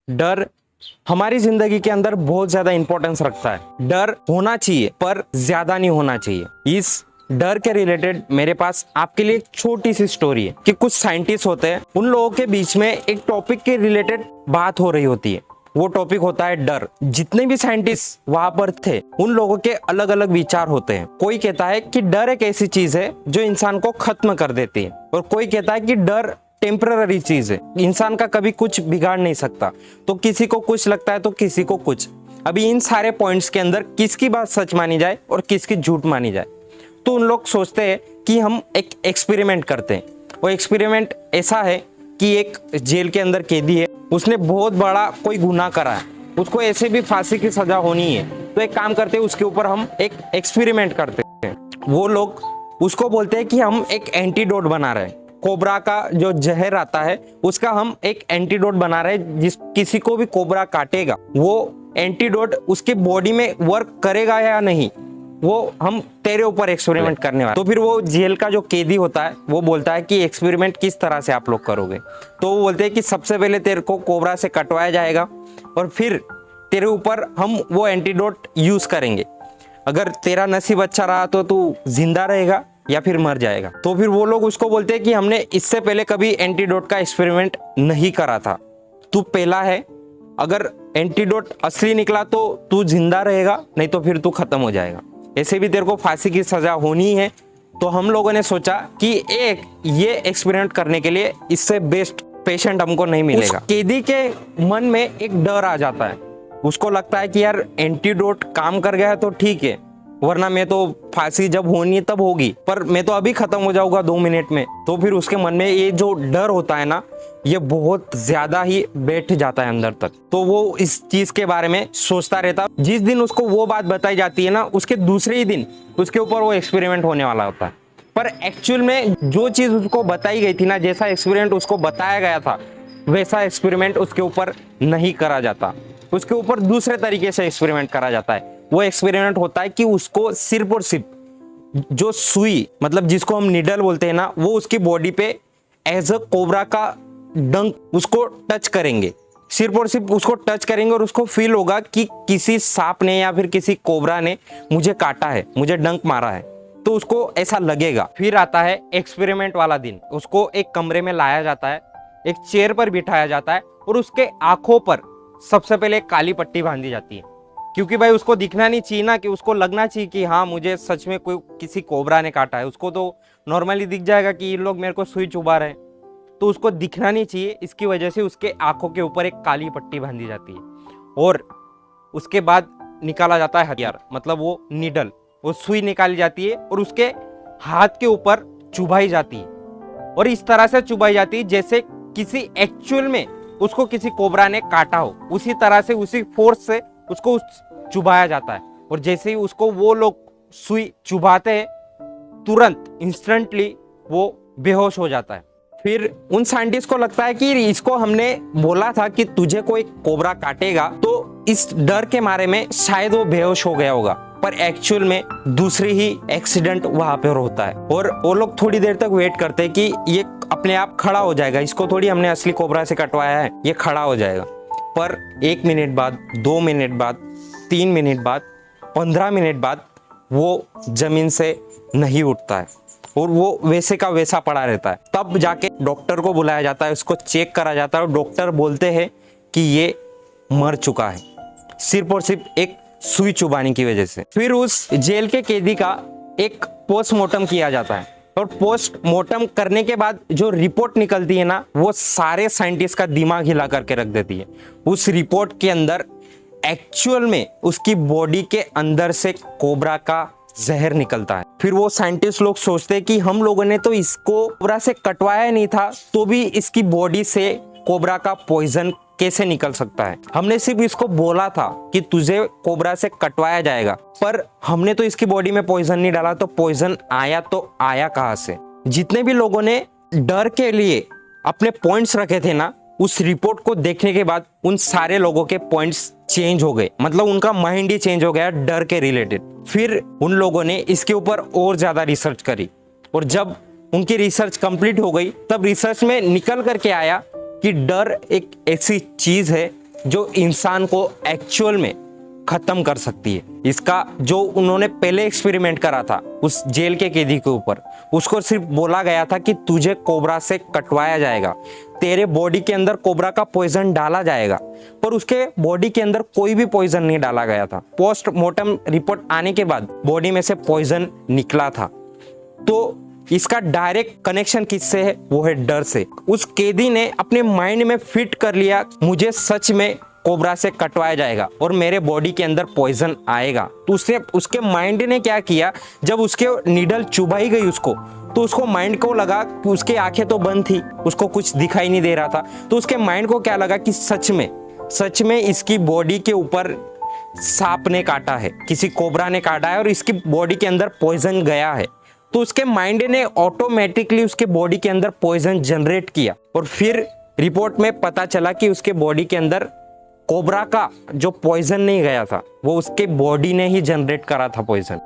डर हमारी जिंदगी के अंदर बहुत ज्यादा इंपॉर्टेंस रखता है। डर होना चाहिए पर ज्यादा नहीं होना चाहिए। इस डर के रिलेटेड मेरे पास आपके लिए एक छोटी सी स्टोरी है कि कुछ साइंटिस्ट होते हैं, उन लोगों के बीच में एक टॉपिक के रिलेटेड बात हो रही होती है। वो टॉपिक होता है डर। जितने भी साइंटिस्ट वहां पर थे उन लोगों के अलग अलग विचार होते हैं। कोई कहता है कि डर एक ऐसी चीज है जो इंसान को खत्म कर देती है, और कोई कहता है कि डर टेम्पररी चीज है, इंसान का कभी कुछ बिगाड़ नहीं सकता। तो किसी को कुछ लगता है तो किसी को कुछ। अभी इन सारे पॉइंट्स के अंदर किसकी बात सच मानी जाए और किसकी झूठ मानी जाए? तो उन लोग सोचते हैं कि हम एक एक्सपेरिमेंट करते हैं। वो एक्सपेरिमेंट ऐसा है कि एक जेल के अंदर कैदी है, उसने बहुत बड़ा कोई गुनाह करा है, उसको ऐसे भी फांसी की सजा होनी है। तो एक काम करते हैं, उसके ऊपर हम एक एक्सपेरिमेंट करते हैं। वो लोग उसको बोलते हैं कि हम एक एंटीडोट बना रहे हैं। कोबरा का जो जहर आता है उसका हम एक एंटीडोट बना रहे हैं। जिस किसी को भी कोबरा काटेगा वो एंटीडोट उसके बॉडी में वर्क करेगा या नहीं, वो हम तेरे ऊपर एक्सपेरिमेंट करने वाले। तो फिर वो जेल का जो कैदी होता है वो बोलता है कि एक्सपेरिमेंट किस तरह से आप लोग करोगे? तो वो बोलते हैं कि सबसे पहले तेरे को कोबरा से कटवाया जाएगा और फिर तेरे ऊपर हम वो एंटीडोट यूज करेंगे। अगर तेरा नसीब अच्छा रहा तो तू जिंदा रहेगा या फिर मर जाएगा। तो फिर वो लोग उसको बोलते हैं कि हमने इससे पहले कभी एंटीडोट का एक्सपेरिमेंट नहीं करा था, तू पहला है। अगर एंटीडोट असली निकला तो तू जिंदा रहेगा, नहीं तो फिर तू खत्म हो जाएगा। ऐसे भी तेरे को फांसी की सजा होनी है। तो हम लोगों ने सोचा कि ये एक्सपेरिमेंट करने के लिए इससे बेस्ट पेशेंट हमको नहीं मिलेगा। कैदी के मन में एक डर आ जाता है, उसको लगता है कि यार एंटीडोट काम कर गया है तो ठीक है, वरना मैं तो फांसी जब होनी है तब होगी, पर मैं तो अभी खत्म हो जाऊंगा 2 मिनट में। तो फिर उसके मन में ये जो डर होता है ना, ये बहुत ज्यादा ही बैठ जाता है अंदर तक। तो वो इस चीज के बारे में सोचता रहता। जिस दिन उसको वो बात बताई जाती है ना, उसके दूसरे ही दिन उसके ऊपर वो एक्सपेरिमेंट होने वाला होता है। पर एक्चुअल में जो चीज उसको बताई गई थी ना, जैसा एक्सपेरिमेंट उसको बताया गया था वैसा एक्सपेरिमेंट उसके ऊपर नहीं करा जाता। उसके ऊपर दूसरे तरीके से एक्सपेरिमेंट करा जाता है। वो एक्सपेरिमेंट होता है कि उसको सिर्फ और सिर्फ जो सुई, मतलब जिसको हम निडल बोलते हैं ना, वो उसकी बॉडी पे एज अ कोबरा का डंक उसको टच करेंगे। सिर्फ और सिर्फ उसको टच करेंगे और उसको फील होगा कि किसी सांप ने या फिर किसी कोबरा ने मुझे काटा है, मुझे डंक मारा है, तो उसको ऐसा लगेगा। फिर आता है एक्सपेरिमेंट वाला दिन। उसको एक कमरे में लाया जाता है, एक चेयर पर बिठाया जाता है और उसके आंखों पर सबसे पहले एक काली पट्टी बांधी जाती है। क्योंकि भाई उसको दिखना नहीं चाहिए ना, कि उसको लगना चाहिए कि हाँ मुझे सच में कोई किसी कोबरा ने काटा है। उसको तो नॉर्मली दिख जाएगा कि ये लोग मेरे को सुई चुभा रहे हैं, तो उसको दिखना नहीं चाहिए। इसकी वजह से उसके आंखों के ऊपर एक काली पट्टी बांधी जाती है और उसके बाद निकाला जाता है हथियार, मतलब वो निडल, वो सुई निकाली जाती है और उसके हाथ के ऊपर चुभाई जाती है। और इस तरह से चुभाई जाती है जैसे किसी एक्चुअल में उसको किसी कोबरा ने काटा हो। उसी तरह से, उसी फोर्स से उसको चुभाया जाता है। और जैसे ही उसको वो लोग सुई चुभाते हैं, तुरंत इंस्टेंटली वो बेहोश हो जाता है। फिर उन साइंटिस्ट को लगता है कि इसको हमने बोला था कि तुझे कोई कोबरा काटेगा, तो इस डर के मारे में शायद वो बेहोश हो गया होगा, पर एक्चुअल में दूसरी ही एक्सीडेंट वहां पर होता है। और वो लोग थोड़ी देर तक वेट करते हैं कि ये अपने आप खड़ा हो जाएगा, इसको थोड़ी हमने असली कोबरा से कटवाया है, ये खड़ा हो जाएगा। पर 1 मिनट बाद, 2 मिनट बाद, 3 मिनट बाद, 15 मिनट बाद वो जमीन से नहीं उठता है और वो वैसे का वैसा पड़ा रहता है। तब जाके डॉक्टर को बुलाया जाता है, उसको चेक करा जाता है और डॉक्टर बोलते हैं कि ये मर चुका है, सिर्फ और सिर्फ एक सुई चुभाने की वजह से। फिर उस जेल के कैदी का एक पोस्टमार्टम किया जाता है और पोस्टमार्टम करने के बाद जो रिपोर्ट निकलती है ना, वो सारे साइंटिस्ट का दिमाग हिला करके रख देती है। उस रिपोर्ट के अंदर एक्चुअल में उसकी बॉडी के अंदर से कोबरा का जहर निकलता है। फिर वो साइंटिस्ट लोग सोचते हैं कि हम लोगों ने तो इसको कोबरा से कटवाया नहीं था, तो भी इसकी बॉडी से कोबरा का पॉइजन कैसे निकल सकता है? हमने सिर्फ इसको बोला था कि तुझे कोबरा से कटवाया जाएगा, पर हमने तो इसकी बॉडी में पॉइजन नहीं डाला, तो पॉइजन आया तो आया कहां से? जितने भी लोगों ने डर के लिए अपने पॉइंट्स रखे थे ना, उस रिपोर्ट को देखने के बाद उन सारे लोगों के पॉइंट्स चेंज हो गए, मतलब उनका माइंड ही चेंज हो गया डर के रिलेटेड। फिर उन लोगों ने इसके ऊपर और ज्यादा रिसर्च करी और जब उनकी रिसर्च कंप्लीट हो गई, तब रिसर्च में निकल करके आया कि डर एक ऐसी चीज है जो इंसान को एक्चुअल में खत्म कर सकती है। इसका जो उन्होंने पहले एक्सपेरिमेंट करा था उस जेल के कैदी के ऊपर, उसको सिर्फ बोला गया था कि तुझे कोबरा से कटवाया जाएगा, तेरे बॉडी के अंदर कोबरा का पॉइजन डाला जाएगा, पर उसके बॉडी के अंदर कोई भी पॉइजन नहीं डाला गया था। पोस्टमार्टम रिपोर्ट आने के बाद बॉडी में से पॉइजन निकला था। तो इसका डायरेक्ट कनेक्शन किससे है? वो है डर से। उस कैदी ने अपने माइंड में फिट कर लिया, मुझे सच में कोबरा से कटवाया जाएगा और मेरे बॉडी के अंदर पॉइजन आएगा। तो उसके माइंड ने क्या किया, जब उसके नीडल चुभाई गई उसको, तो उसको माइंड को लगा कि उसकी आंखें तो बंद थी, उसको कुछ दिखाई नहीं दे रहा था। तो उसके माइंड को क्या लगा कि सच में इसकी बॉडी के ऊपर सांप ने काटा है, किसी कोबरा ने काटा है और इसकी बॉडी के अंदर पॉइजन गया है। तो उसके माइंड ने ऑटोमेटिकली उसके बॉडी के अंदर पॉइजन जनरेट किया और फिर रिपोर्ट में पता चला कि उसके बॉडी के अंदर कोबरा का जो पॉइजन नहीं गया था, वो उसके बॉडी ने ही जनरेट करा था पॉइजन।